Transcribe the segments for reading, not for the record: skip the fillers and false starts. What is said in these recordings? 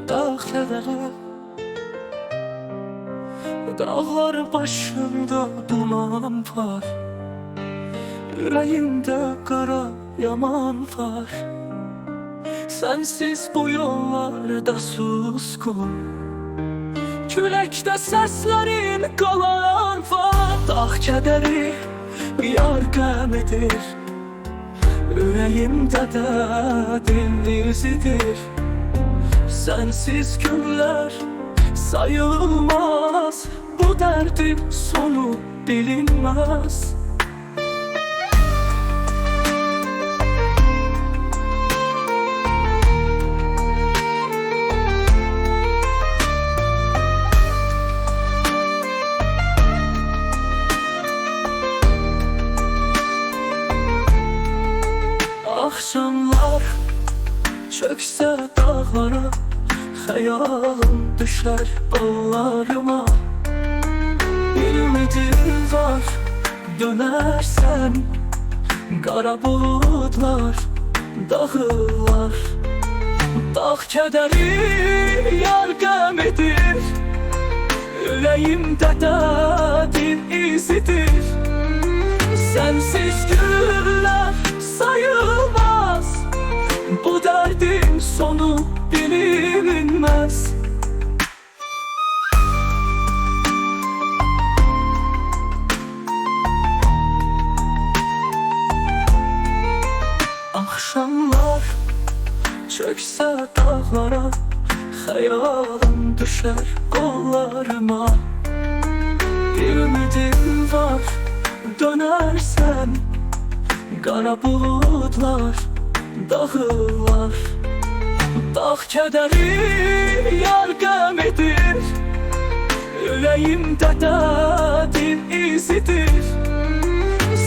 dağ kədəri. Dağlar başımda duman var, yüreğimde kara yaman var. Sensiz bu yollarda suskun, küləkdə səslərin qalan var. Dağ kədəri yar qəmidir, yüreğimdə də dinlizidir. Sensiz günler sayılmaz, bu derdin sonu bilinmez. Akşamlar çökse dağlara, hayalım düşer kollarıma. Bir ümidim var, dönersen kara bulutlar dağılar. Dağ kədəri yar qəmidir, yüreğimdə dərdin izidir. Sensiz günler sayılmaz, bu derdin sonu bilinmez. Akşamlar çökse dağlara, hayalım düşer kollarıma. Bir ümidim var, dönersen kara bulutlar dağılar. Dağ kədəri yar qəmidir, yüreğimdə dərdin izidir.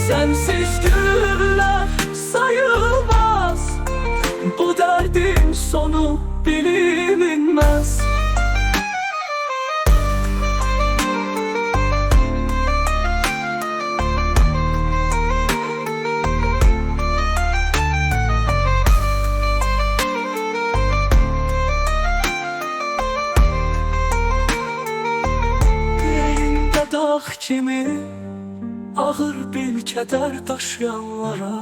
Sensiz günler sayılmaz, bu derdin sonu bilinmez. Dağ kimi ağır bir keder daşıyanlara,